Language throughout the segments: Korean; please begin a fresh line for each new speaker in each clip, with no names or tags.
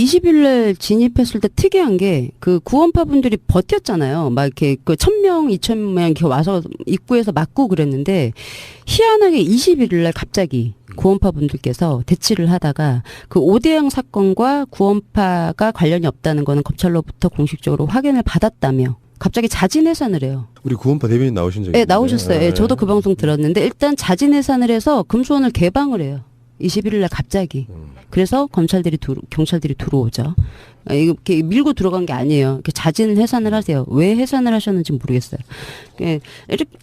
20일 날 진입했을 때 특이한 게 그 구원파 분들이 버텼잖아요. 막 이렇게 그 1,000명, 2,000명 이렇게 와서 입구에서 맞고 그랬는데 희한하게 21일 날 갑자기 구원파 분들께서 대치를 하다가 그 오대양 사건과 구원파가 관련이 없다는 거는 검찰로부터 공식적으로 확인을 받았다며 갑자기 자진 해산을 해요.
우리 구원파 대변인 나오신 적이
네, 나오셨어요. 네, 저도 그 방송 들었는데 일단 자진 해산을 해서 금수원을 개방을 해요. 21일 날 갑자기. 그래서 경찰들이 들어오죠. 이렇게 밀고 들어간 게 아니에요. 이렇게 자진 해산을 하세요. 왜 해산을 하셨는지 모르겠어요.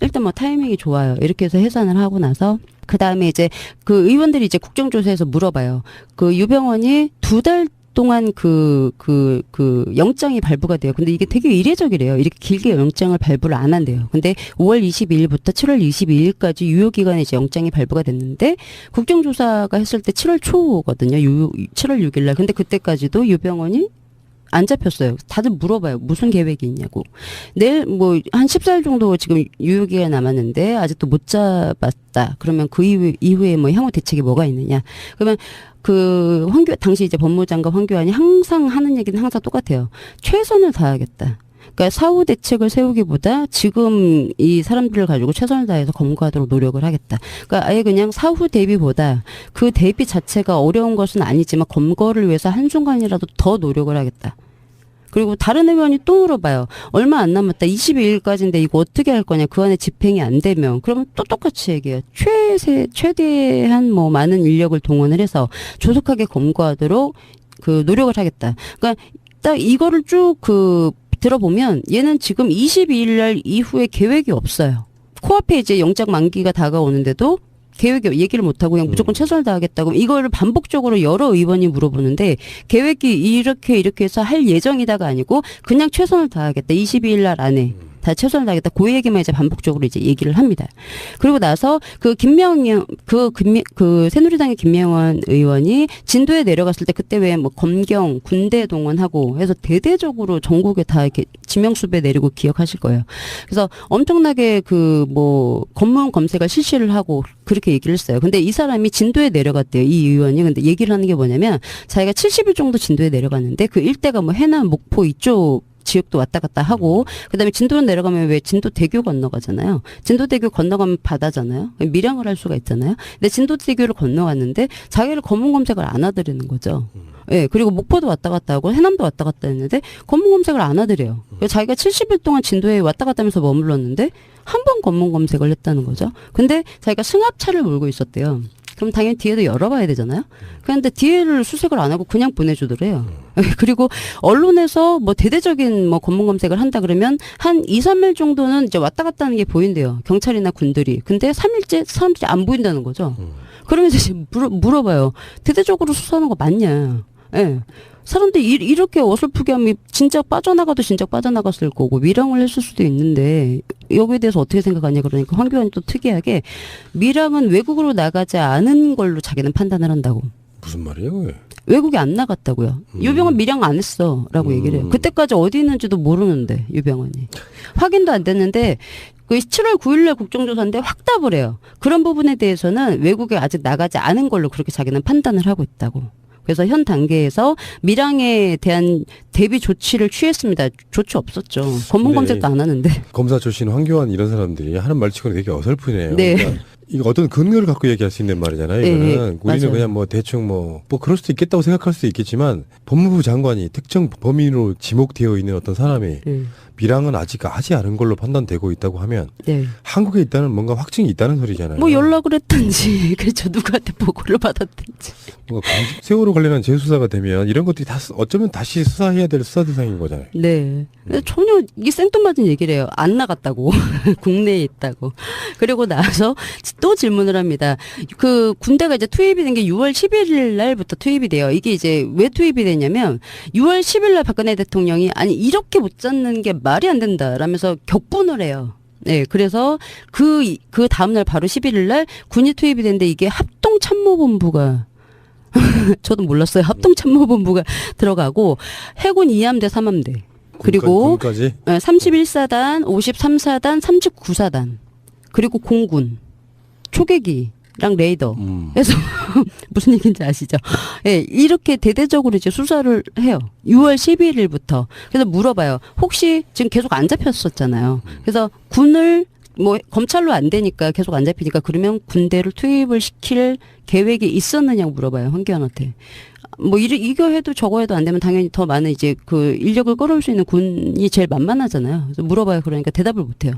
일단 뭐 타이밍이 좋아요. 이렇게 해서 해산을 하고 나서 그 다음에 이제 그 의원들이 이제 국정조사에서 물어봐요. 그 유병원이 2달 동안 그 영장이 발부가 돼요. 근데 이게 되게 이례적이래요. 이렇게 길게 영장을 발부를 안 한대요. 근데 5월 22일부터 7월 22일까지 유효기간에 이제 영장이 발부가 됐는데 국정조사가 했을 때 7월 초거든요. 7월 6일 날. 근데 그때까지도 유병원이 안 잡혔어요. 다들 물어봐요. 무슨 계획이 있냐고. 내일 뭐 한 14일 정도 지금 유효기간 남았는데 아직도 못 잡았다. 그러면 그 이후에 뭐 향후 대책이 뭐가 있느냐. 그러면 그 당시 이제 법무장관 황교안이 항상 하는 얘기는 항상 똑같아요. 최선을 다하겠다. 그러니까 사후 대책을 세우기보다 지금 이 사람들을 가지고 최선을 다해서 검거하도록 노력을 하겠다. 그러니까 아예 그냥 사후 대비보다 그 대비 자체가 어려운 것은 아니지만 검거를 위해서 한순간이라도 더 노력을 하겠다. 그리고 다른 의원이 또 물어봐요. 얼마 안 남았다. 22일까지인데 이거 어떻게 할 거냐. 그 안에 집행이 안 되면. 그러면 또 똑같이 얘기해요. 최대한 뭐 많은 인력을 동원을 해서 조속하게 검거하도록 그 노력을 하겠다. 그러니까 딱 이거를 쭉 들어보면 얘는 지금 22일 날 이후에 계획이 없어요. 코앞에 이제 영장 만기가 다가오는데도 계획이 얘기를 못하고 그냥 무조건 최선을 다하겠다고 이거를 반복적으로 여러 의원이 물어보는데 계획이 이렇게 해서 할 예정이다가 아니고 그냥 최선을 다하겠다. 22일 날 안에 다 최선을 다하겠다. 그 얘기만 이제 반복적으로 이제 얘기를 합니다. 그리고 나서 그 새누리당의 김명환 의원이 진도에 내려갔을 때 그때 왜 뭐 검경 군대 동원하고 해서 대대적으로 전국에 다 이렇게 지명수배 내리고 기억하실 거예요. 그래서 엄청나게 검문 검색을 실시를 하고 그렇게 얘기를 했어요. 근데 이 사람이 진도에 내려갔대요. 이 의원이. 근데 얘기를 하는 게 뭐냐면 자기가 70일 정도 진도에 내려갔는데 그 일대가 뭐 해남, 목포 이쪽 지역도 왔다 갔다 하고 그다음에 진도로 내려가면 왜 진도대교 건너가잖아요. 진도대교 건너가면 바다잖아요. 밀양을 할 수가 있잖아요. 근데 진도대교를 건너갔는데 자기를 검문 검색을 안 하더라는 거죠. 예, 그리고 목포도 왔다 갔다 하고 해남도 왔다 갔다 했는데 검문 검색을 안 하더래요. 자기가 70일 동안 진도에 왔다 갔다 하면서 머물렀는데 한 번 검문 검색을 했다는 거죠. 근데 자기가 승합차를 몰고 있었대요. 그럼 당연히 뒤에도 열어봐야 되잖아요. 그런데 뒤에를 수색을 안 하고 그냥 보내주더래요. 그리고 언론에서 뭐 대대적인 뭐 검문 검색을 한다 그러면 한 2, 3일 정도는 이제 왔다 갔다 하는 게 보인대요. 경찰이나 군들이. 근데 3일째 사람들이 안 보인다는 거죠. 그러면서 이제 물어봐요. 대대적으로 수사하는 거 맞냐. 예. 사람들이 이렇게 어설프게 하면 진짜 빠져나가도 진짜 빠져나갔을 거고 밀항을 했을 수도 있는데 여기에 대해서 어떻게 생각하냐 그러니까 황교안이 또 특이하게 밀항은 외국으로 나가지 않은 걸로 자기는 판단을 한다고.
무슨 말이에요 그게?
외국에 안 나갔다고요. 유병헌 밀양 안 했어 라고 얘기를 해요. 그때까지 어디 있는지도 모르는데 유병헌이. 확인도 안 됐는데 그 7월 9일날 국정조사인데 확답을 해요. 그런 부분에 대해서는 외국에 아직 나가지 않은 걸로 그렇게 자기는 판단을 하고 있다고. 그래서 현 단계에서 밀항에 대한 대비 조치를 취했습니다. 조치 없었죠. 검문 검색도 안 하는데.
검사 출신 황교안 이런 사람들이 하는 말치고는 되게 어설프네요.
네.
그러니까 이거 어떤 근거를 갖고 얘기할 수 있는 말이잖아요.
네,
이거는 우리는
맞아요.
그냥 뭐 대충 뭐 그럴 수도 있겠다고 생각할 수도 있겠지만 법무부 장관이 특정 범인으로 지목되어 있는 어떤 사람이 밀항은 아직 하지 않은 걸로 판단되고 있다고 하면
네.
한국에 있다는 뭔가 확증이 있다는 소리잖아요.
뭐 연락을 했든지 그렇죠. 누구한테 보고를 받았든지.
뭔가 세월호 관련한 재수사가 되면 이런 것들이 다 어쩌면 다시 수사해야 될 수사 대상인 거잖아요.
네. 전혀 이게 생뚱맞은 얘기를 해요. 안 나갔다고. 국내에 있다고. 그리고 나서 또 질문을 합니다. 그 군대가 이제 투입이 된 게 6월 11일 날부터 투입이 돼요. 이게 이제 왜 투입이 됐냐면 6월 10일 날 박근혜 대통령이 아니 이렇게 못 잡는 게 말이 안 된다 라면서 격분을 해요. 네, 그래서 그 다음날 바로 11일 날 군이 투입이 됐는데 이게 합동참모본부가 저도 몰랐어요. 합동참모본부가 들어가고 해군 2함대 3함대 그리고 31사단 53사단 39사단 그리고 공군 초계기 레이더 해서 무슨 얘기인지 아시죠? 예, 이렇게 대대적으로 이제 수사를 해요. 6월 11일부터. 그래서 물어봐요. 혹시 지금 계속 안 잡혔었잖아요. 그래서 군을 뭐 검찰로 안 되니까 계속 안 잡히니까 그러면 군대를 투입을 시킬 계획이 있었느냐고 물어봐요. 황교안한테. 뭐 이거 해도 저거 해도 안 되면 당연히 더 많은 이제 그 인력을 끌어올 수 있는 군이 제일 만만하잖아요. 그래서 물어봐요. 그러니까 대답을 못 해요.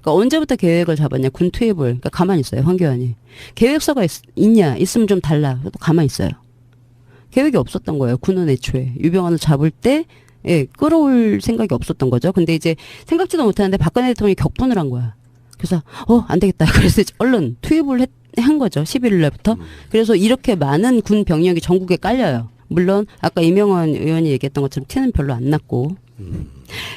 그러니까 언제부터 계획을 잡았냐? 군 투입을. 그러니까 가만히 있어요. 황교안이. 계획서가 있냐? 있으면 좀 달라. 그래도 가만히 있어요. 계획이 없었던 거예요. 군은 애초에. 유병헌을 잡을 때 예, 끌어올 생각이 없었던 거죠. 근데 이제 생각지도 못하는데 박근혜 대통령이 격분을 한 거야. 그래서 안 되겠다. 그래서 이제 얼른 투입을 한 거죠. 11일 날부터. 그래서 이렇게 많은 군 병력이 전국에 깔려요. 물론 아까 이명헌 의원이 얘기했던 것처럼 티는 별로 안 났고.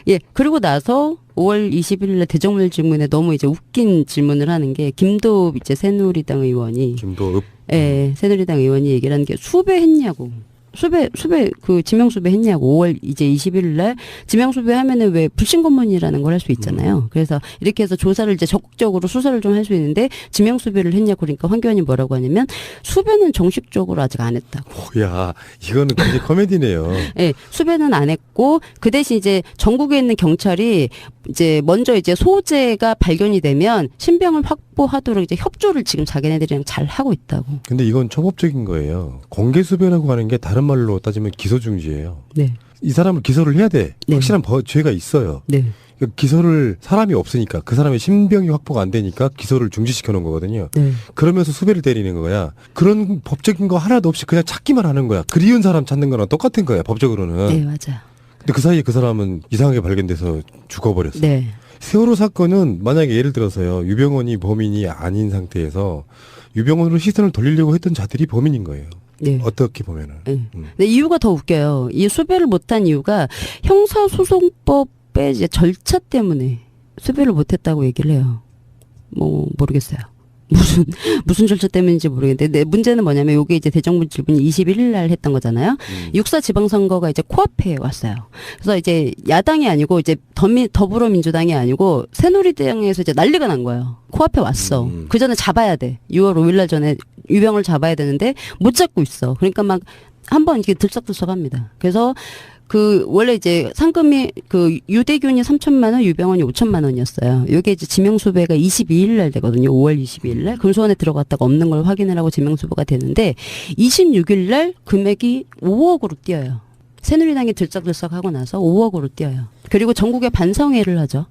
예. 그리고 나서 5월 20일 날 대정물 질문에 너무 이제 웃긴 질문을 하는 게 김도읍 이제 새누리당 의원이
김도읍
예, 새누리당 의원이 얘기를 하는 게 수배했냐고. 수배 그 지명 수배했냐고. 5월 이제 21일 날 지명 수배하면은 왜 불신 검문이라는 걸 할 수 있잖아요. 그래서 이렇게 해서 조사를 이제 적극적으로 수사를 좀 할 수 있는데 지명 수배를 했냐고. 그러니까 황교안이 뭐라고 하냐면 수배는 정식적으로 아직 안 했다고.
뭐야, 이거는 굉장히 코미디네요.
네, 수배는 안 했고 그 대신 이제 전국에 있는 경찰이 이제 먼저 이제 소재가 발견이 되면 신병을 확보하도록 이제 협조를 지금 자기네들이랑 잘 하고 있다고.
근데 이건 초법적인 거예요. 공개 수배라고 하는 게 다른 말로 따지면 기소 중지예요.
네.
이 사람을 기소를 해야 돼.
네.
확실한 죄가 있어요.
네.
그러니까 기소를 사람이 없으니까 그 사람의 신병이 확보가 안 되니까 기소를 중지시켜 놓은 거거든요.
네.
그러면서 수배를 때리는 거야. 그런 법적인 거 하나도 없이 그냥 찾기만 하는 거야. 그리운 사람 찾는 거랑 똑같은 거야. 법적으로는.
네, 맞아요.
근데 그 사이에 그 사람은 이상하게 발견돼서 죽어버렸어.
네.
세월호 사건은 만약에 예를 들어서요. 유병헌이 범인이 아닌 상태에서 유병헌으로 시선을 돌리려고 했던 자들이 범인인 거예요.
네.
어떻게 보면은.
네. 근데 이유가 더 웃겨요. 이 수배를 못한 이유가 형사소송법의 이제 절차 때문에 수배를 못했다고 얘기를 해요. 뭐 모르겠어요. 무슨 절차 때문인지 모르겠는데, 네, 문제는 뭐냐면 요게 이제 대정부 질문이 21일 날 했던 거잖아요. 6.4 지방선거가 이제 코앞에 왔어요. 그래서 이제 야당이 아니고 이제 더불어민주당이 아니고 새누리당에서 이제 난리가 난 거예요. 코앞에 왔어. 그 전에 잡아야 돼. 6월 5일 날 전에 유병을 잡아야 되는데 못 잡고 있어. 그러니까 막 한번 이렇게 들썩들썩합니다. 그래서 그 원래 이제 상금이 그 유대균이 3천만 원, 유병헌이 5천만 원이었어요. 이게 이제 지명수배가 22일 날 되거든요. 5월 22일 날 금수원에 들어갔다가 없는 걸 확인을 하고 지명수배가 되는데 26일 날 금액이 5억으로 뛰어요. 새누리당이 들썩들썩하고 나서 5억으로 뛰어요. 그리고 전국에 반성회를 하죠.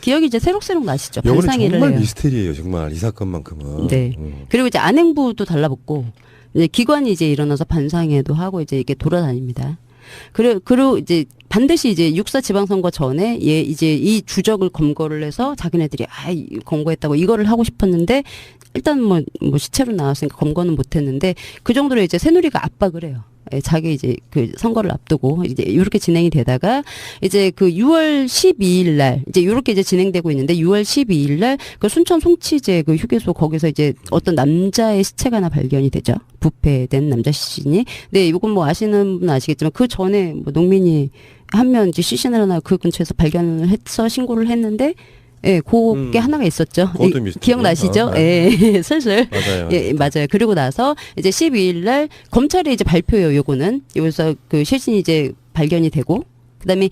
기억이 이제 새록새록 나시죠. 반성회를
정말
해요.
미스테리예요. 정말 이 사건만큼은.
네. 그리고 이제 안행부도 달라붙고 이제 기관이 이제 일어나서 반상회도 하고 이제 이게 돌아다닙니다. 그리고 이제 반드시 이제 6.4 지방선거 전에 이제 이 주적을 검거를 해서 자기네들이 검거했다고 이거를 하고 싶었는데 일단 뭐 시체로 나왔으니까 검거는 못했는데 그 정도로 이제 새누리가 압박을 해요. 자기 이제 그 선거를 앞두고 이제 이렇게 진행이 되다가 이제 그 6월 12일 날 이제 이렇게 이제 진행되고 있는데 6월 12일 날 그 순천 송치제 그 휴게소 거기서 이제 어떤 남자의 시체가 하나 발견이 되죠. 부패된 남자 시신이. 네, 이건 뭐 아시는 분 아시겠지만 그 전에 뭐 농민이 한 명 이제 시신을 하나 그 근처에서 발견을 해서 신고를 했는데 예, 그게 하나가 있었죠. 기억나시죠? 예, 슬슬.
맞아요.
예, 맞아요. 그리고 나서 이제 12일 날 검찰이 이제 발표해요, 요거는. 여기서 그 실신이 이제 발견이 되고, 그 다음에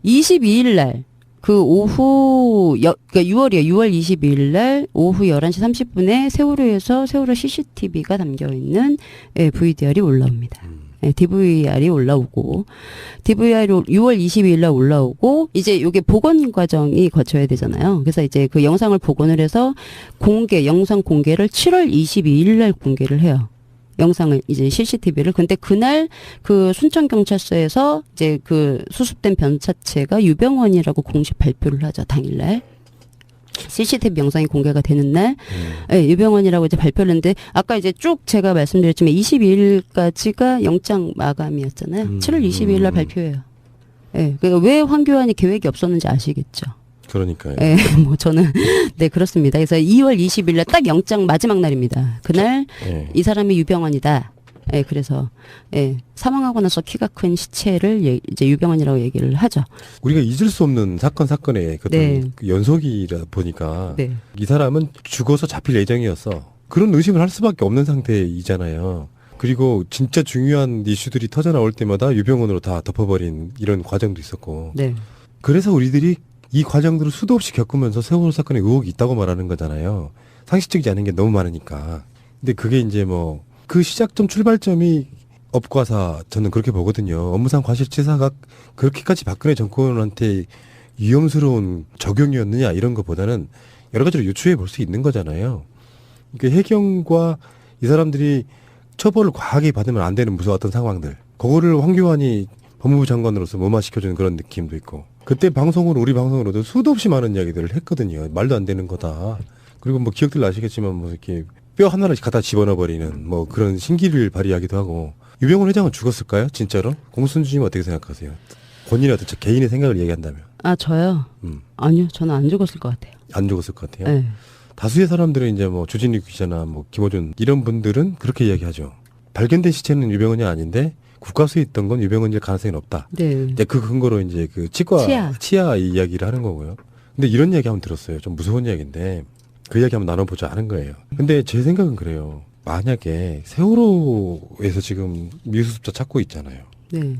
22일 날, 그 오후, 그러니까 6월 22일 날 오후 11시 30분에 세월호에서 세월호 CCTV가 담겨있는 예, VDR이 올라옵니다. 네, DVR이 올라오고, DVR이 6월 22일 날 올라오고, 이제 요게 복원 과정이 거쳐야 되잖아요. 그래서 이제 그 영상을 복원을 해서 영상 공개를 7월 22일 날 공개를 해요. 영상을, 이제 CCTV를. 근데 그날 그 순천경찰서에서 이제 그 수습된 변사체가 유병헌이라고 공식 발표를 하죠, 당일날. CCTV 영상이 공개가 되는 날, 네, 유병헌이라고 이제 발표를 했는데, 아까 이제 쭉 제가 말씀드렸지만 22일까지가 영장 마감이었잖아요. 7월 22일 날 발표해요. 네, 그러니까 왜 황교안이 계획이 없었는지 아시겠죠?
그러니까요.
네, 뭐 저는, 네, 그렇습니다. 그래서 2월 20일 날 딱 영장 마지막 날입니다. 그날 이 사람이 유병헌이다. 예, 그래서 사망하고 나서 키가 큰 시체를 이제 유병헌이라고 얘기를 하죠.
우리가 잊을 수 없는 사건의 그
네.
연속이라 보니까
네.
이 사람은 죽어서 잡힐 예정이었어. 그런 의심을 할 수밖에 없는 상태이잖아요. 그리고 진짜 중요한 이슈들이 터져 나올 때마다 유병헌으로 다 덮어버린 이런 과정도 있었고.
네.
그래서 우리들이 이 과정들을 수도 없이 겪으면서 세월호 사건에 의혹이 있다고 말하는 거잖아요. 상식적이지 않은 게 너무 많으니까. 근데 그게 이제 뭐 그 시작점 출발점이 업과사 저는 그렇게 보거든요. 업무상 과실치사가 그렇게까지 박근혜 정권한테 위험스러운 적용이었느냐 이런 것보다는 여러 가지로 유추해 볼 수 있는 거잖아요. 그러니까 해경과 이 사람들이 처벌을 과하게 받으면 안 되는 무서웠던 상황들. 그거를 황교안이 법무부 장관으로서 무마시켜주는 그런 느낌도 있고. 그때 우리 방송으로도 수도 없이 많은 이야기들을 했거든요. 말도 안 되는 거다. 그리고 뭐 기억들 나시겠지만 뭐 이렇게 뼈 하나를 갖다 집어넣어버리는 뭐 그런 신기를 발휘하기도 하고. 유병헌 회장은 죽었을까요? 진짜로? 공순주님 어떻게 생각하세요? 본인의 어떤 개인의 생각을 얘기한다면.
아, 저요? 아니요, 저는 안 죽었을 것 같아요.
안 죽었을 것 같아요.
네.
다수의 사람들은 이제 뭐 주진우 기자나 뭐 김어준 이런 분들은 그렇게 이야기하죠. 발견된 시체는 유병헌이 아닌데 국과수에 있던 건 유병헌일 가능성이 높다.
네.
이제 그 근거로 이제 그 치아 이야기를 하는 거고요. 근데 이런 이야기 한번 들었어요. 좀 무서운 이야기인데 그 이야기 한번 나눠보자 하는 거예요. 근데 제 생각은 그래요. 만약에 세월호에서 지금 미수습자 찾고 있잖아요.
네.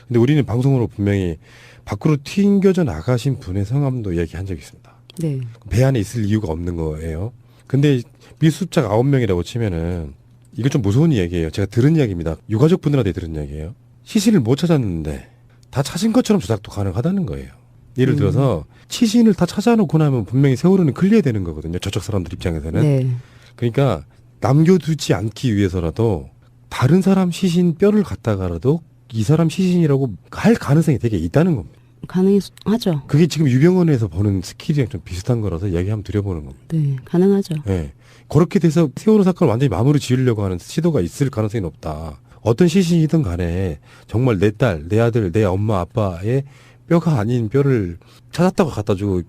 근데 우리는 방송으로 분명히 밖으로 튕겨져 나가신 분의 성함도 이야기한 적이 있습니다.
네.
배 안에 있을 이유가 없는 거예요. 근데 미수습자가 9명이라고 치면은 이거 좀 무서운 이야기예요. 제가 들은 이야기입니다. 유가족 분들한테 들은 이야기예요. 시신을 못 찾았는데 다 찾은 것처럼 조작도 가능하다는 거예요. 예를 들어서 시신을 다 찾아놓고 나면 분명히 세월호는 클리어되는 거거든요. 저쪽 사람들 입장에서는.
네.
그러니까 남겨두지 않기 위해서라도 다른 사람 시신 뼈를 갖다가라도 이 사람 시신이라고 할 가능성이 되게 있다는 겁니다.
가능하죠.
그게 지금 유병헌에서 보는 스킬이랑 좀 비슷한 거라서 이야기 한번 드려보는 겁니다.
네, 가능하죠.
네. 그렇게 돼서 세월호 사건을 완전히 마무리 지으려고 하는 시도가 있을 가능성이 높다. 어떤 시신이든 간에 정말 내 딸, 내 아들, 내 엄마, 아빠의 뼈가 아닌 뼈를 찾았다고 갖다 주고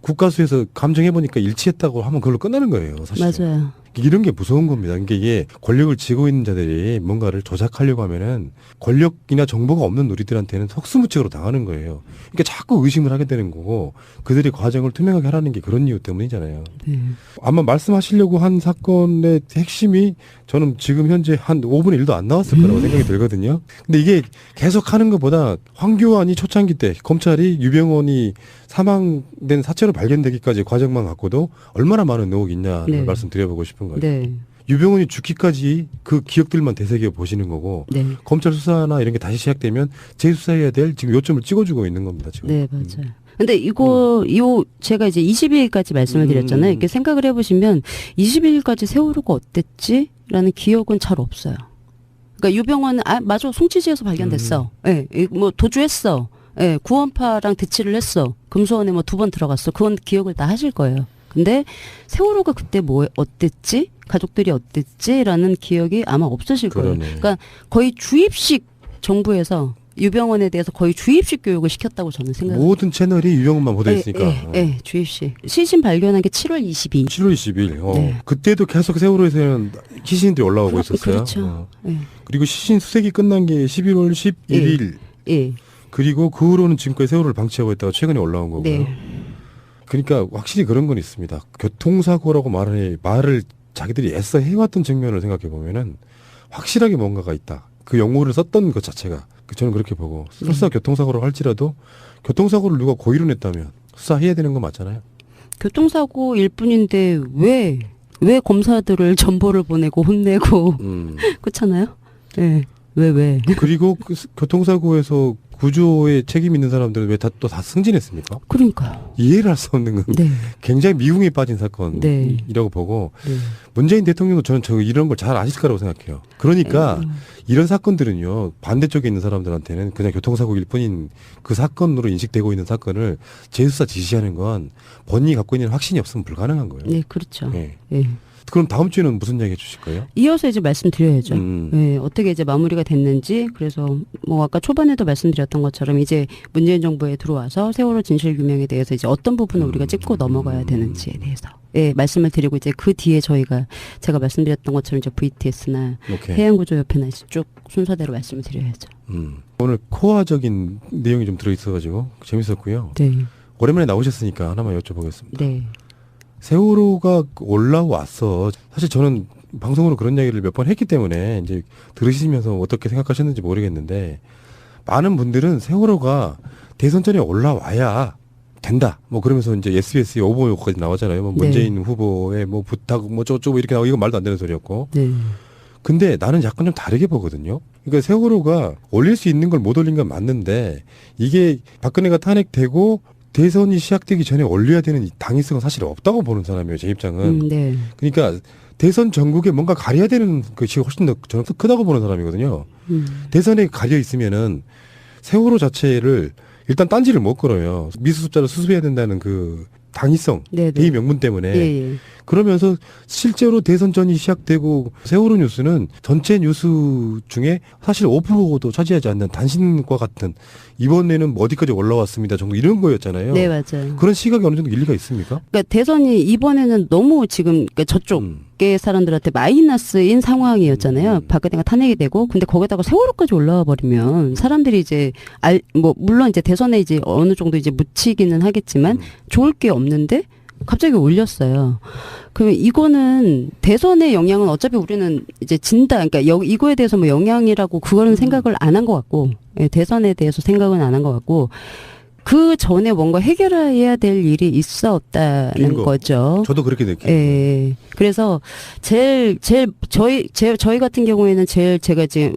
국가수에서 감정해보니까 일치했다고 하면 그걸로 끝나는 거예요. 사실.
맞아요.
이런 게 무서운 겁니다. 그러니까 이게 권력을 쥐고 있는 자들이 뭔가를 조작하려고 하면은 권력이나 정보가 없는 우리들한테는 속수무책으로 당하는 거예요. 그러니까 자꾸 의심을 하게 되는 거고 그들이 과정을 투명하게 하라는 게 그런 이유 때문이잖아요.
네.
아마 말씀하시려고 한 사건의 핵심이 저는 지금 현재 한 5분의 1도 안 나왔을 거라고 생각이 들거든요. 근데 이게 계속 하는 것보다 황교안이 초창기 때 검찰이 유병헌이 사망된 사체로 발견되기까지 과정만 갖고도 얼마나 많은 의혹이 있냐를
네.
말씀드려보고 싶은 거예요.
네.
유병헌이 죽기까지 그 기억들만 되새겨 보시는 거고
네.
검찰 수사나 이런 게 다시 시작되면 재수사해야 될 지금 요점을 찍어주고 있는 겁니다. 지금.
네, 맞아요. 근데 이거 제가 이제 22일까지 말씀을 드렸잖아요. 이렇게 생각을 해보시면 22일까지 세월호가 어땠지? 라는 기억은 잘 없어요. 그러니까 유병헌은 맞아, 송치지에서 발견됐어. 예, 뭐 도주했어. 예, 구원파랑 대치를 했어. 금수원에 뭐 2번 들어갔어. 그건 기억을 다 하실 거예요. 근데 세월호가 그때 어땠지? 가족들이 어땠지?라는 기억이 아마 없으실 거예요.
그러네.
그러니까 거의 주입식 정부에서 유병헌에 대해서 거의 주입식 교육을 시켰다고 저는 생각합니다.
모든 채널이 유병헌만 보도 있으니까.
네, 주입식. 시신 발견한 게 7월 22일.
7월 20일.
네.
그때도 계속 세월호에서는 시신들이 올라오고 있었어요.
그렇죠. 네.
그리고 시신 수색이 끝난 게 11월 11일.
예.
그리고 그 후로는 지금까지 세월호를 방치하고 있다가 최근에 올라온 거고요.
네.
그러니까 확실히 그런 건 있습니다. 교통사고라고 말을 자기들이 애써 해왔던 측면을 생각해 보면은 확실하게 뭔가가 있다. 그 용어를 썼던 것 자체가 저는 그렇게 보고 설사 교통사고라고 할지라도 교통사고를 누가 고의로 냈다면 수사해야 되는 건 맞잖아요.
교통사고일 뿐인데 왜 검사들을 전보를 보내고 혼내고 그렇잖아요. 네. 왜?
그리고 그 교통사고에서 구조에 책임 있는 사람들은 왜 다 승진했습니까?
그러니까요.
이해를 할 수 없는 건
네.
굉장히 미궁에 빠진 사건이라고
네.
보고
네.
문재인 대통령도 저는 이런 걸 잘 아실 거라고 생각해요. 그러니까 이런 사건들은요 반대쪽에 있는 사람들한테는 그냥 교통사고일 뿐인 그 사건으로 인식되고 있는 사건을 재수사 지시하는 건 본인이 갖고 있는 확신이 없으면 불가능한 거예요.
네, 그렇죠.
네.
네.
그럼 다음 주에는 무슨 이야기 해주실 거예요?
이어서 이제 말씀드려야죠. 네, 어떻게 이제 마무리가 됐는지. 그래서 뭐 아까 초반에도 말씀드렸던 것처럼 이제 문재인 정부에 들어와서 세월호 진실 규명에 대해서 이제 어떤 부분을 우리가 짚고 넘어가야 되는지에 대해서 예, 말씀을 드리고 이제 그 뒤에 제가 말씀드렸던 것처럼 이제 VTS나
오케이.
해양구조협회나 이제 쭉 순서대로 말씀을 드려야죠.
오늘 코어적인 내용이 좀 들어있어가지고 재밌었고요.
네.
오랜만에 나오셨으니까 하나만 여쭤보겠습니다.
네.
세월호가 올라왔어. 사실 저는 방송으로 그런 이야기를 몇 번 했기 때문에 이제 들으시면서 어떻게 생각하셨는지 모르겠는데 많은 분들은 세월호가 대선 전에 올라와야 된다. 뭐 그러면서 이제 SBS에 오보까지 나오잖아요. 뭐 문재인 후보의 뭐 부탁 뭐 저쩌고 이렇게 나오고 이건 말도 안 되는 소리였고.
네.
근데 나는 약간 좀 다르게 보거든요. 그러니까 세월호가 올릴 수 있는 걸 못 올린 건 맞는데 이게 박근혜가 탄핵되고 대선이 시작되기 전에 올려야 되는 이 당위성은 사실 없다고 보는 사람이에요. 제 입장은.
네.
그러니까 대선 전국에 뭔가 가려야 되는 것이 훨씬 더 저는 크다고 보는 사람이거든요. 대선에 가려 있으면은 세월호 자체를 일단 딴지를 못 걸어요. 미수습자를 수습해야 된다는 그 당위성,
네네.
대의 명분 때문에.
예, 예.
그러면서 실제로 대선전이 시작되고 세월호 뉴스는 전체 뉴스 중에 사실 5%도 차지하지 않는 단신과 같은 이번에는 뭐 어디까지 올라왔습니다 정도 이런 거였잖아요.
네, 맞아요.
그런 시각이 어느 정도 일리가 있습니까?
그러니까 대선이 이번에는 너무 지금 그러니까 저쪽의 사람들한테 마이너스인 상황이었잖아요. 박근혜가 탄핵이 되고 근데 거기다가 세월호까지 올라와 버리면 사람들이 이제 뭐 물론 이제 대선에 이제 어느 정도 이제 묻히기는 하겠지만 좋을 게 없는데 갑자기 올렸어요. 그러면 이거는 대선의 영향은 어차피 우리는 이제 진다. 그러니까 이거에 대해서 뭐 영향이라고 그거는 생각을 안 한 것 같고, 예, 대선에 대해서 생각은 안 한 것 같고, 그 전에 뭔가 해결해야 될 일이 있었다는 거죠.
저도 그렇게 느껴요.
예. 그래서 저희 같은 경우에는 제가 지금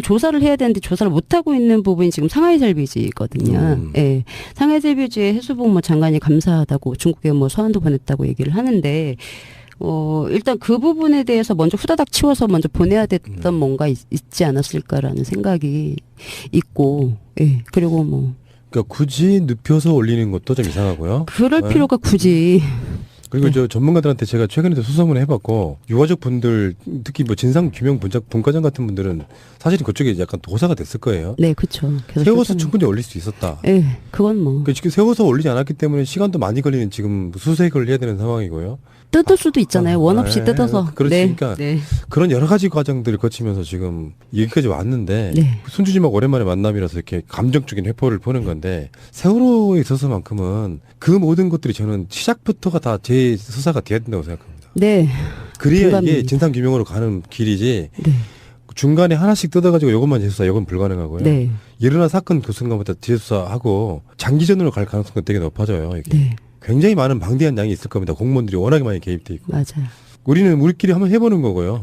조사를 해야 되는데 조사를 못 하고 있는 부분이 지금 상하이 셀비지거든요. 예. 상하이 셀비지의 해수부 장관이 감사하다고 중국에 뭐 서한도 보냈다고 얘기를 하는데 일단 그 부분에 대해서 먼저 후다닥 치워서 먼저 보내야 됐던 뭔가 있지 않았을까라는 생각이 있고, 예. 그리고 뭐.
그러니까 굳이 눕혀서 올리는 것도 좀 이상하고요.
그럴 필요가 굳이.
그리고 저 전문가들한테 제가 최근에도 수소문을 해봤고 유가족 분들 특히 뭐 진상규명 분과장 같은 분들은 사실은 그쪽에 약간 도사가 됐을 거예요.
네, 그렇죠.
세워서 충분히 올릴 수 있었다.
네, 그건 뭐.
그러니까 지금 세워서 올리지 않았기 때문에 시간도 많이 걸리는 지금 수색을 해야 되는 상황이고요.
뜯을 수도 있잖아요. 원 없이 뜯어서.
그렇지.
네,
그러니까
네.
그런 여러 가지 과정들을 거치면서 지금 여기까지 왔는데
네.
순주지막 오랜만에 만남이라서 이렇게 감정적인 회포를 보는 건데 세월호에 있어서만큼은 그 모든 것들이 저는 시작부터가 다 제 수사가 돼야 된다고 생각합니다.
네.
그래야
공감입니다.
이게 진상규명으로 가는 길이지
네.
중간에 하나씩 뜯어가지고 이것만 재수사 이건 불가능하고요.
네.
일어난 사건 그 순간부터 재수사하고 장기전으로 갈 가능성이 되게 높아져요. 이게.
네.
굉장히 많은 방대한 양이 있을 겁니다. 공무원들이 워낙에 많이 개입돼 있고.
맞아요.
우리는 우리끼리 한번 해보는 거고요.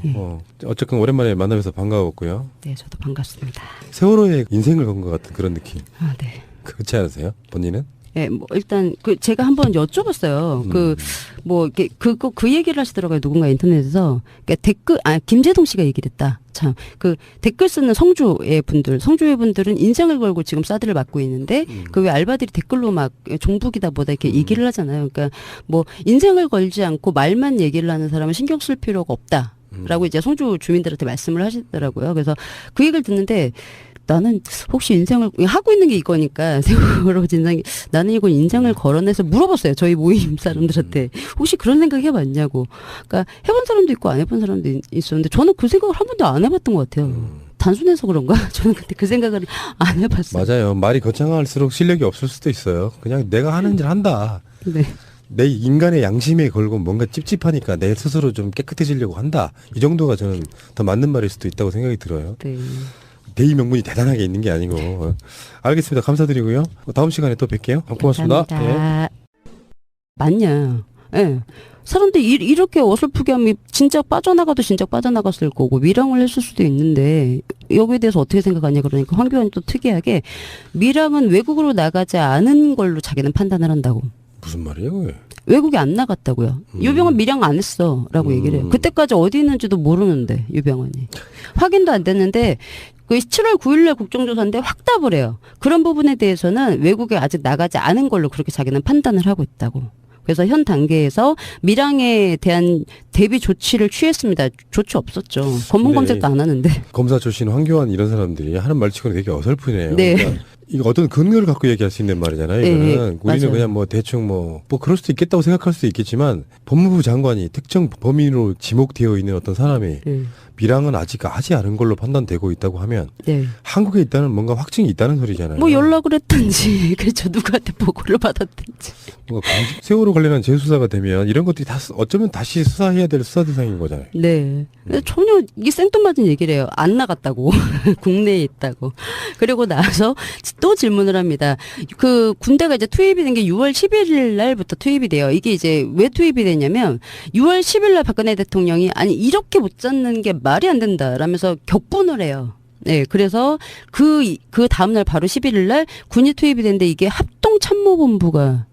어쨌든 오랜만에 만나면서 반가웠고요.
네, 저도 반갑습니다.
세월호에 인생을 건 것 같은 그런 느낌.
아, 네.
그렇지 않으세요? 본인은?
네, 뭐 일단 제가 한번 여쭤봤어요. 그 얘기를 하시더라고요. 누군가 인터넷에서 그러니까 김재동 씨가 얘기를 했다. 참 댓글 쓰는 성주의 분들은 인생을 걸고 지금 사드를 맡고 있는데 그 왜 알바들이 댓글로 막 종북이다 뭐다 이렇게 얘기를 하잖아요. 그러니까 뭐 인생을 걸지 않고 말만 얘기를 하는 사람은 신경 쓸 필요가 없다라고 이제 성주 주민들한테 말씀을 하시더라고요. 그래서 그 얘기를 듣는데. 나는 혹시 인생을 하고 있는 게 이거니까 세월호 진상이 나는 이걸 인생을 걸어내서 물어봤어요. 저희 모임 사람들한테 혹시 그런 생각 해봤냐고. 그러니까 해본 사람도 있고 안 해본 사람도 있었는데 저는 그 생각을 한 번도 안 해봤던 것 같아요. 단순해서 그런가? 저는 그때 그 생각을 안 해봤어요.
맞아요. 말이 거창할수록 실력이 없을 수도 있어요. 그냥 내가 하는 일 한다.
네.
내 인간의 양심에 걸고 뭔가 찝찝하니까 내 스스로 좀 깨끗해지려고 한다. 이 정도가 저는 더 맞는 말일 수도 있다고 생각이 들어요.
네.
대의 명분이 대단하게 있는 게 아니고. 알겠습니다. 감사드리고요. 다음 시간에 또 뵐게요. 고맙습니다.
감사합니다. 맞냐. 예. 사람들이 이렇게 어설프게 하면 진짜 빠져나가도 진짜 빠져나갔을 거고 밀항을 했을 수도 있는데 여기에 대해서 어떻게 생각하냐 그러니까 황교안이 또 특이하게 밀항은 외국으로 나가지 않은 걸로 자기는 판단을 한다고.
무슨 말이에요? 그게?
외국에 안 나갔다고요. 유병헌 밀양 안 했어라고 얘기를 해요. 그때까지 어디 있는지도 모르는데 유병헌이. 확인도 안 됐는데 그 7월 9일날 국정조사인데 확답을 해요. 그런 부분에 대해서는 외국에 아직 나가지 않은 걸로 그렇게 자기는 판단을 하고 있다고. 그래서 현 단계에서 밀항에 대한 대비 조치를 취했습니다. 조치 없었죠. 검문 검색도 안 하는데.
검사 출신 황교안 이런 사람들이 하는 말치고는 되게 어설프네요.
네.
그러니까 이거 어떤 근거를 갖고 얘기할 수 있는 말이잖아요.
네,
이거는 우리는
맞아요.
그냥 뭐 대충 뭐 그럴 수도 있겠다고 생각할 수도 있겠지만 법무부 장관이 특정 범인으로 지목되어 있는 어떤 사람이
네.
밀항은 아직 하지 않은 걸로 판단되고 있다고 하면
네.
한국에 있다는 뭔가 확증이 있다는 소리잖아요.
뭐 연락을 했든지 그렇죠. 누구한테 보고를 받았든지.
뭔가 세월호 관련한 재수사가 되면 이런 것들이 다 어쩌면 다시 수사해야 될 수사 대상인 거잖아요.
네. 전혀 이게 생뚱맞은 얘기를 해요. 안 나갔다고. 국내에 있다고. 그리고 나서 또 질문을 합니다. 그 군대가 이제 투입이 된 게 6월 11일 날부터 투입이 돼요. 이게 이제 왜 투입이 됐냐면 6월 10일 날 박근혜 대통령이 아니 이렇게 못 잡는 게 말이 안 된다라면서 격분을 해요. 네, 그래서 그 다음날 바로 11일 날 군이 투입이 됐는데 이게 합동참모본부가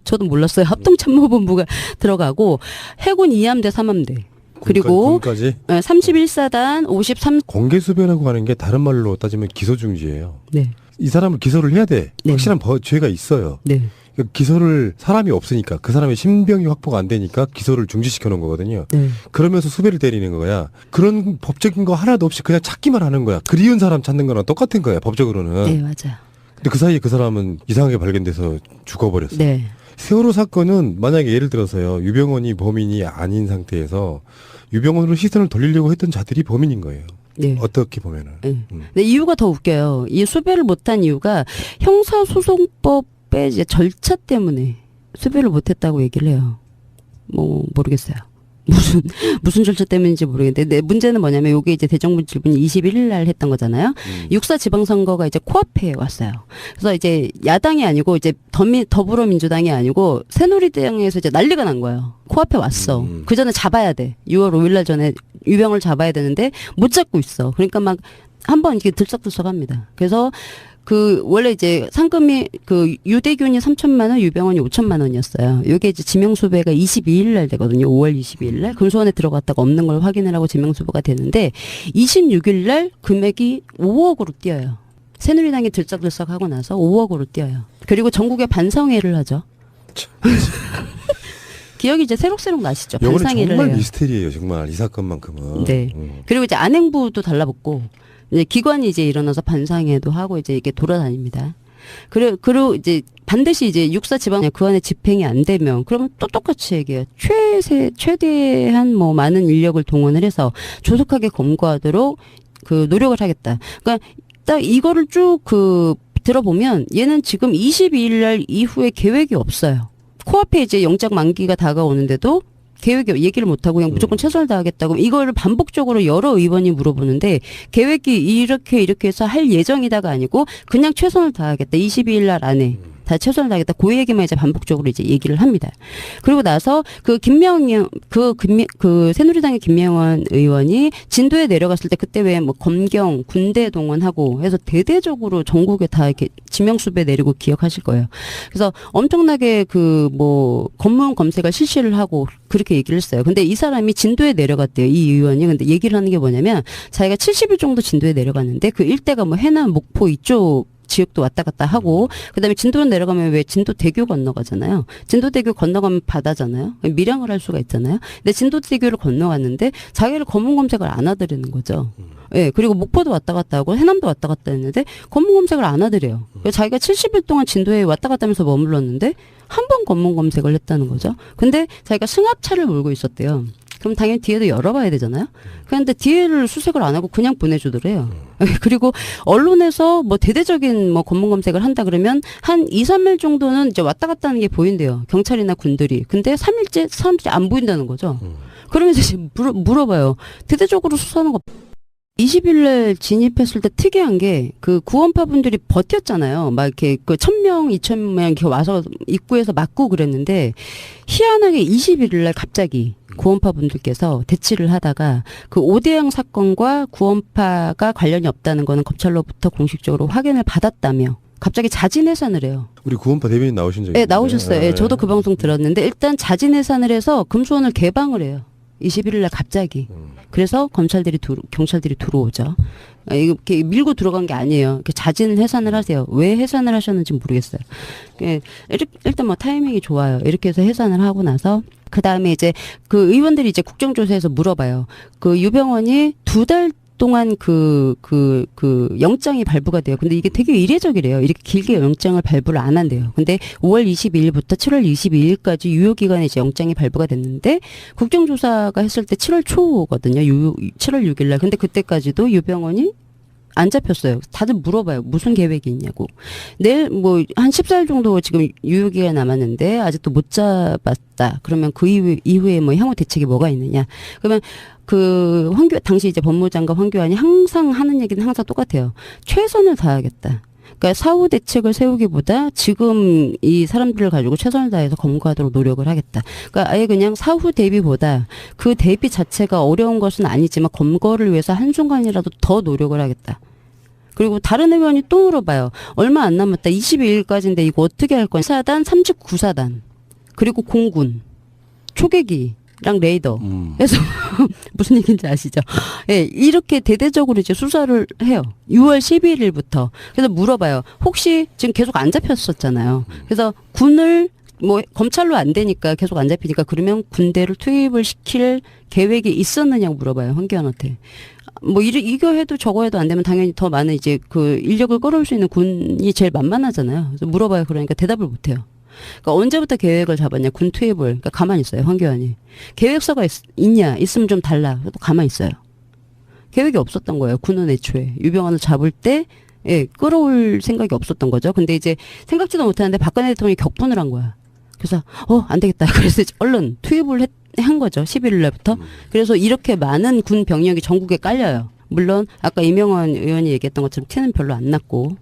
저도 몰랐어요. 합동참모본부가 들어가고 해군 2함대 3함대 그리고
군까지
31사단 53
공개 수배라고 하는 게 다른 말로 따지면 기소 중지예요.
네.
이 사람을 기소를 해야 돼.
네.
확실한 죄가 있어요.
네.
그러니까 기소를 사람이 없으니까 그 사람의 신병이 확보가 안 되니까 기소를 중지시켜 놓은 거거든요.
네.
그러면서 수배를 때리는 거야. 그런 법적인 거 하나도 없이 그냥 찾기만 하는 거야. 그리운 사람 찾는 거랑 똑같은 거야. 법적으로는.
네, 맞아요.
근데 그 사이에 그 사람은 이상하게 발견돼서 죽어버렸어.
네.
세월호 사건은 만약에 예를 들어서요. 유병원이 범인이 아닌 상태에서 유병원으로 시선을 돌리려고 했던 자들이 범인인 거예요.
네.
어떻게 보면은.
네. 근데 이유가 더 웃겨요. 이 수배를 못한 이유가 형사소송법의 이제 절차 때문에 수배를 못했다고 얘기를 해요. 뭐 모르겠어요. 무슨 절차 때문인지 모르겠는데 근데 문제는 뭐냐면 요게 이제 대정부 질문이 21일 날 했던 거잖아요. 육사 지방선거가 이제 코앞에 왔어요. 그래서 이제 야당이 아니고 이제 더불어민주당이 아니고 새누리당에서 이제 난리가 난 거예요. 코앞에 왔어. 그 전에 잡아야 돼. 6월 5일 날 전에 유병을 잡아야 되는데 못 잡고 있어. 그러니까 막 한번 이렇게 들썩들썩합니다. 그래서 그 원래 이제 상금이 그 유대균이 3천만 원, 유병원이 5천만 원이었어요. 이게 이제 지명수배가 22일 날 되거든요. 5월 22일 날 금수원에 들어갔다가 없는 걸 확인을 하고 지명수배가 되는데 26일 날 금액이 5억으로 뛰어요. 새누리당이 들썩들썩하고 나서 5억으로 뛰어요. 그리고 전국에 반성회를 하죠. 기억이 이제 새록새록 나시죠.
이거는
반성회를
정말
해요.
미스테리예요. 정말 이 사건만큼은.
네. 그리고 이제 안행부도 달라붙고 이제 기관이 이제 일어나서 반상회도 하고 이제 이게 돌아다닙니다. 그리고 이제 반드시 이제 육사 지방 그 안에 집행이 안 되면 그러면 또 똑같이 얘기해요. 최대한 뭐 많은 인력을 동원을 해서 조속하게 검거하도록 그 노력을 하겠다. 그러니까 딱 이거를 쭉 그 들어보면 얘는 지금 22일 날 이후에 계획이 없어요. 코앞에 이제 영장 만기가 다가오는데도 계획이 얘기를 못하고 그냥 무조건 최선을 다하겠다고 이거를 반복적으로 여러 의원이 물어보는데 계획이 이렇게 해서 할 예정이다가 아니고 그냥 최선을 다하겠다. 22일 날 안에 다 최선을 다하겠다. 그 얘기만 이제 반복적으로 이제 얘기를 합니다. 그리고 나서 그 새누리당의 김명환 의원이 진도에 내려갔을 때 그때 왜 뭐 검경 군대 동원하고 해서 대대적으로 전국에 다 이렇게 지명수배 내리고 기억하실 거예요. 그래서 엄청나게 그 뭐 검문 검색을 실시를 하고 그렇게 얘기를 했어요. 근데 이 사람이 진도에 내려갔대요. 이 의원이. 근데 얘기를 하는 게 뭐냐면 자기가 70일 정도 진도에 내려갔는데 그 일대가 뭐 해남, 목포 이쪽 지역도 왔다 갔다 하고 그다음에 진도로 내려가면 왜 진도대교 건너가잖아요. 진도대교 건너가면 바다잖아요. 밀양을 할 수가 있잖아요. 근데 진도대교를 건너갔는데 자기를 검문 검색을 안 하더라는 거죠. 예, 네, 그리고 목포도 왔다 갔다 하고 해남도 왔다 갔다 했는데 검문 검색을 안 하더래요. 자기가 70일 동안 진도에 왔다 갔다 하면서 머물렀는데 한 번 검문 검색을 했다는 거죠. 근데 자기가 승합차를 몰고 있었대요. 그럼 당연히 뒤에도 열어봐야 되잖아요. 그런데 뒤에를 수색을 안 하고 그냥 보내주더래요. 그리고 언론에서 뭐 대대적인 뭐 검문 검색을 한다 그러면 한 2, 3일 정도는 이제 왔다 갔다 하는 게 보인대요. 경찰이나 군들이. 근데 3일째 사람들이 안 보인다는 거죠. 그러면서 이제 물어봐요. 대대적으로 수사하는 거 20일 날 진입했을 때 특이한 게 그 구원파 분들이 버텼잖아요. 막 이렇게 그 1,000명, 2,000명 이렇게 와서 입구에서 막고 그랬는데 희한하게 21일 날 갑자기 구원파 분들께서 대치를 하다가 그 오대양 사건과 구원파가 관련이 없다는 거는 검찰로부터 공식적으로 확인을 받았다며 갑자기 자진 해산을 해요.
우리 구원파 대변인 나오신 적이
네, 나오셨어요. 네, 저도 그 방송 들었는데 일단 자진 해산을 해서 금수원을 개방을 해요. 21일 날 갑자기. 그래서 경찰들이 들어오죠. 이렇게 밀고 들어간 게 아니에요. 이렇게 자진 해산을 하세요. 왜 해산을 하셨는지 모르겠어요. 일단 뭐 타이밍이 좋아요. 이렇게 해서 해산을 하고 나서 그 다음에 이제 그 의원들이 이제 국정조사에서 물어봐요. 그 유병원이 2달 동안 그 영장이 발부가 돼요. 근데 이게 되게 이례적이래요. 이렇게 길게 영장을 발부를 안 한대요. 근데 5월 22일부터 7월 22일까지 유효기간에 이제 영장이 발부가 됐는데 국정조사가 했을 때 7월 초거든요. 7월 6일 날. 근데 그때까지도 유병원이 안 잡혔어요. 다들 물어봐요. 무슨 계획이 있냐고. 내일 뭐 한 14일 정도 지금 유효기간 남았는데 아직도 못 잡았다. 그러면 그 이후에 뭐 향후 대책이 뭐가 있느냐. 그러면 그 당시 이제 법무장관 황교안이 항상 하는 얘기는 항상 똑같아요. 최선을 다하겠다. 그러니까 사후 대책을 세우기보다 지금 이 사람들을 가지고 최선을 다해서 검거하도록 노력을 하겠다. 그러니까 아예 그냥 사후 대비보다 그 대비 자체가 어려운 것은 아니지만 검거를 위해서 한순간이라도 더 노력을 하겠다. 그리고 다른 의원이 또 물어봐요. 얼마 안 남았다. 22일까지인데 이거 어떻게 할 거냐. 4단, 39사단, 그리고 공군, 초계기랑 레이더. 그래서 무슨 얘기인지 아시죠? 예, 이렇게 대대적으로 이제 수사를 해요. 6월 11일부터. 그래서 물어봐요. 혹시 지금 계속 안 잡혔었잖아요. 그래서 군을 뭐 검찰로 안 되니까 계속 안 잡히니까 그러면 군대를 투입을 시킬 계획이 있었느냐고 물어봐요. 황교안한테. 뭐 이거 해도 저거 해도 안 되면 당연히 더 많은 이제 그 인력을 끌어올 수 있는 군이 제일 만만하잖아요. 그래서 물어봐요. 그러니까 대답을 못 해요. 그러니까 언제부터 계획을 잡았냐. 군 투입을. 그러니까 가만히 있어요. 황교안이. 계획서가 있냐. 있으면 좀 달라. 그래도 가만히 있어요. 계획이 없었던 거예요. 군은 애초에. 유병헌을 잡을 때 예, 끌어올 생각이 없었던 거죠. 근데 이제 생각지도 못하는데 박근혜 대통령이 격분을 한 거야. 그래서 안 되겠다. 그래서 이제 얼른 투입을 한 거죠. 11일 날부터. 그래서 이렇게 많은 군 병력이 전국에 깔려요. 물론 아까 이명헌 의원이 얘기했던 것처럼 티는 별로 안 났고.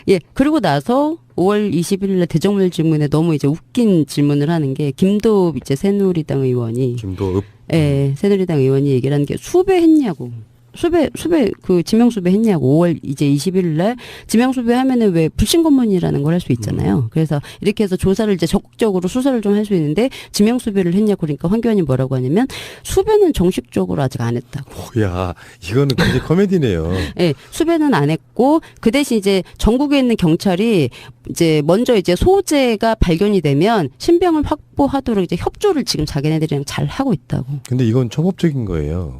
예. 그리고 나서 5월 20일 날 대정물 질문에 너무 이제 웃긴 질문을 하는 게 김도읍 이제 새누리당 의원이 예, 새누리당 의원이 얘기를 하는 게 수배했냐고. 수배 그 지명수배 했냐고. 5월 이제 21일 날 지명수배 하면은 왜 불신검문이라는 걸 할 수 있잖아요. 그래서 이렇게 해서 조사를 이제 적극적으로 수사를 좀 할 수 있는데 지명수배를 했냐고. 그러니까 황교안이 뭐라고 하냐면 수배는 정식적으로 아직 안 했다고.
야, 이거는 굉장히 코미디네요.
네, 수배는 안 했고 그 대신 이제 전국에 있는 경찰이 이제 먼저 이제 소재가 발견이 되면 신병을 확보하도록 이제 협조를 지금 자기네들이랑 잘 하고 있다고.
근데 이건 초법적인 거예요.